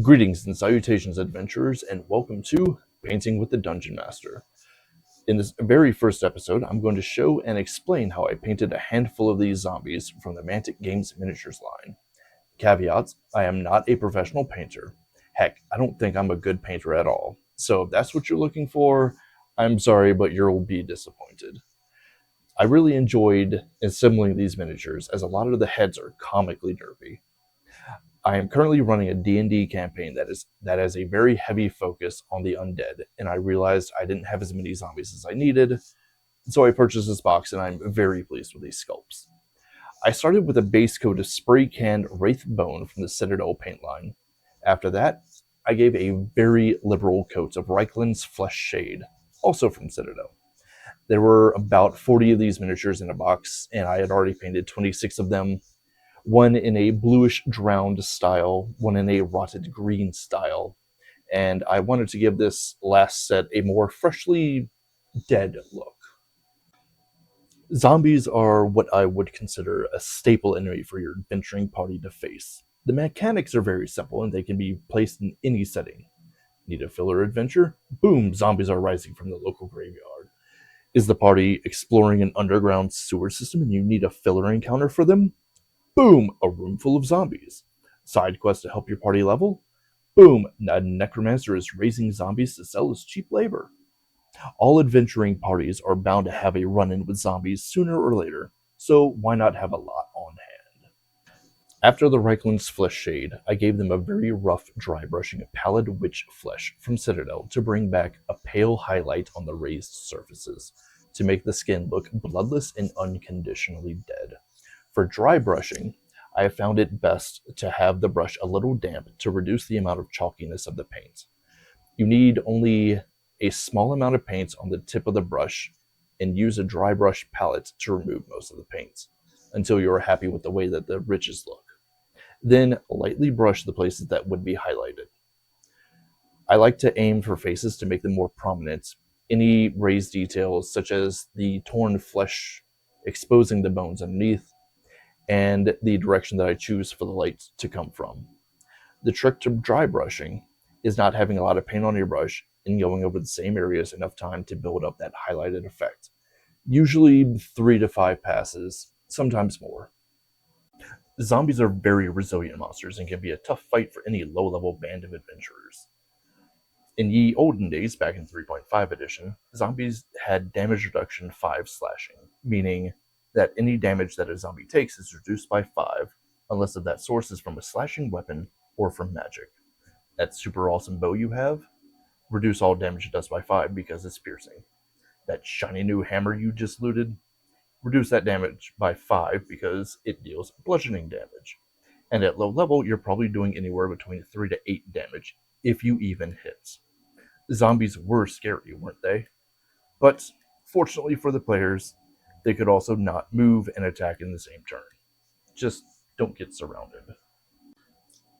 Greetings and salutations, adventurers, and welcome to Painting with the Dungeon Master. In this very first episode, I'm going to show and explain how I painted a handful of these zombies from the Mantic Games miniatures line. Caveats: I am not a professional painter. Heck, I don't think I'm a good painter at all. So if that's what you're looking for, I'm sorry, but you'll be disappointed. I really enjoyed assembling these miniatures, as a lot of the heads are comically derpy. I am currently running a D&D campaign that has a very heavy focus on the undead, and I realized I didn't have as many zombies as I needed, so I purchased this box, and I'm very pleased with these sculpts. I started with a base coat of spray canned Wraith Bone from the Citadel paint line. After that, I gave a very liberal coat of Reikland's Flesh Shade, also from Citadel. There were about 40 of these miniatures in a box, and I had already painted 26 of them, one in a bluish drowned style, one in a rotted green style, and I wanted to give this last set a more freshly dead look. Zombies are what I would consider a staple enemy for your adventuring party to face. The mechanics are very simple and they can be placed in any setting. Need a filler adventure? Boom, zombies are rising from the local graveyard. Is the party exploring an underground sewer system and you need a filler encounter for them? Boom, a room full of zombies. Side quest to help your party level? Boom, a necromancer is raising zombies to sell as cheap labor. All adventuring parties are bound to have a run-in with zombies sooner or later, so why not have a lot on hand? After the Reikland's Flesh Shade, I gave them a very rough dry brushing of Pallid Witch Flesh from Citadel to bring back a pale highlight on the raised surfaces, to make the skin look bloodless and unconditionally dead. For dry brushing, I have found it best to have the brush a little damp to reduce the amount of chalkiness of the paint. You need only a small amount of paint on the tip of the brush and use a dry brush palette to remove most of the paint until you are happy with the way that the ridges look. Then lightly brush the places that would be highlighted. I like to aim for faces to make them more prominent. Any raised details, such as the torn flesh exposing the bones underneath, and the direction that I choose for the light to come from. The trick to dry brushing is not having a lot of paint on your brush and going over the same areas enough time to build up that highlighted effect. Usually 3 to 5 passes, sometimes more. Zombies are very resilient monsters and can be a tough fight for any low-level band of adventurers. In ye olden days, back in 3.5 edition, zombies had damage reduction 5 slashing, meaning that any damage that a zombie takes is reduced by 5, unless if that source is from a slashing weapon or from magic. That super awesome bow you have, reduce all damage it does by 5 because it's piercing. That shiny new hammer you just looted, reduce that damage by 5 because it deals bludgeoning damage. And at low level, you're probably doing anywhere between 3 to 8 damage, if you even hit. Zombies were scary, weren't they? But fortunately for the players, they could also not move and attack in the same turn. Just don't get surrounded.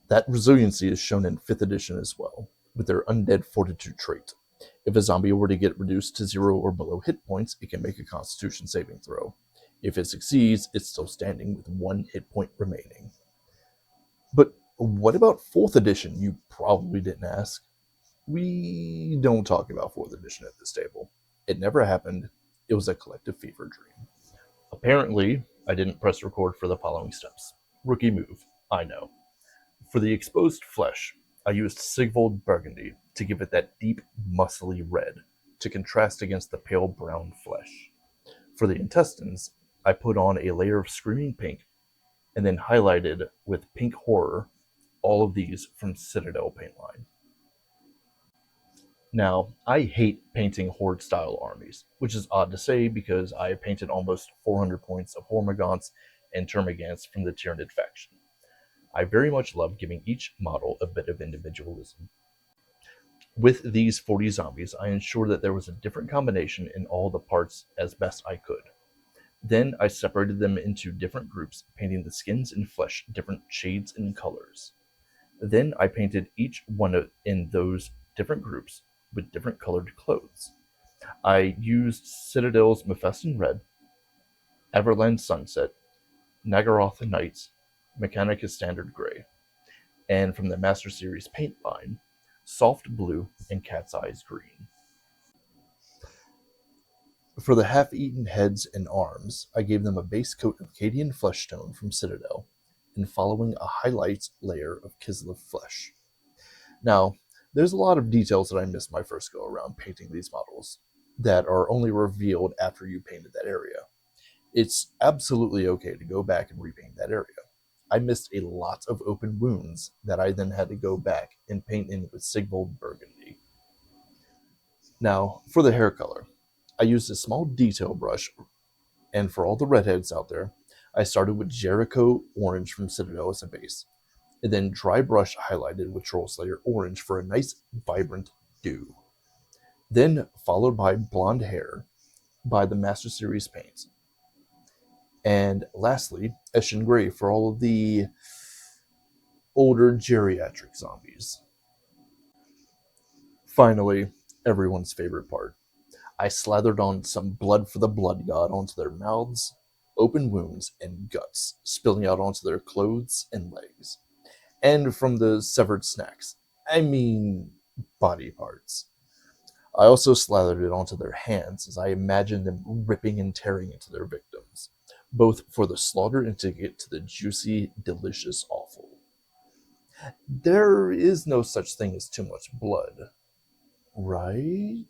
That resiliency is shown in 5th edition as well, with their Undead Fortitude trait. If a zombie were to get reduced to 0 or below hit points, it can make a Constitution saving throw. If it succeeds, it's still standing with 1 hit point remaining. But what about 4th edition, you probably didn't ask? We don't talk about 4th edition at this table. It never happened. It was a collective fever dream. Apparently, I didn't press record for the following steps. Rookie move, I know. For the exposed flesh, I used Sigvold Burgundy to give it that deep, muscly red to contrast against the pale brown flesh. For the intestines, I put on a layer of Screaming Pink and then highlighted with Pink Horror, all of these from Citadel paint line. Now, I hate painting Horde-style armies, which is odd to say because I have painted almost 400 points of Hormagaunts and Termagants from the Tyranid faction. I very much love giving each model a bit of individualism. With these 40 zombies, I ensured that there was a different combination in all the parts as best I could. Then I separated them into different groups, painting the skins and flesh different shades and colors. Then I painted each one in those different groups with different colored clothes. I used Citadel's Mephiston Red, Everland Sunset, Nagaroth Night, Mechanicus Standard Gray. And from the Master Series paint line, Soft Blue and Cat's Eyes Green. For the half-eaten heads and arms, I gave them a base coat of Cadian flesh tone from Citadel, and following a highlight layer of Kislev flesh. Now, there's a lot of details that I missed my first go around painting these models that are only revealed after you painted that area. It's absolutely okay to go back and repaint that area. I missed a lot of open wounds that I then had to go back and paint in with Sigvold Burgundy. Now, for the hair color, I used a small detail brush, and for all the redheads out there, I started with Jericho Orange from Citadel as a base, and then dry brush highlighted with Trollslayer Orange for a nice, vibrant dew. Then followed by Blonde Hair by the Master Series paints. And lastly, Eshin Gray for all of the older geriatric zombies. Finally, everyone's favorite part. I slathered on some blood for the blood god onto their mouths, open wounds, and guts, spilling out onto their clothes and legs. And from the severed snacks. I mean, body parts. I also slathered it onto their hands as I imagined them ripping and tearing into their victims, both for the slaughter and to get to the juicy, delicious offal. There is no such thing as too much blood, right?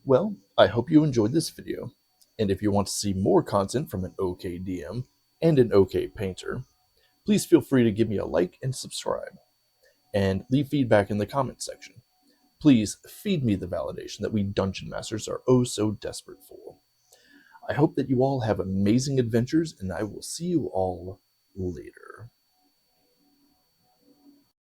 Well, I hope you enjoyed this video, and if you want to see more content from an OK DM and an OK painter, please feel free to give me a like and subscribe, and leave feedback in the comments section. Please feed me the validation that we Dungeon Masters are oh so desperate for. I hope that you all have amazing adventures, and I will see you all later.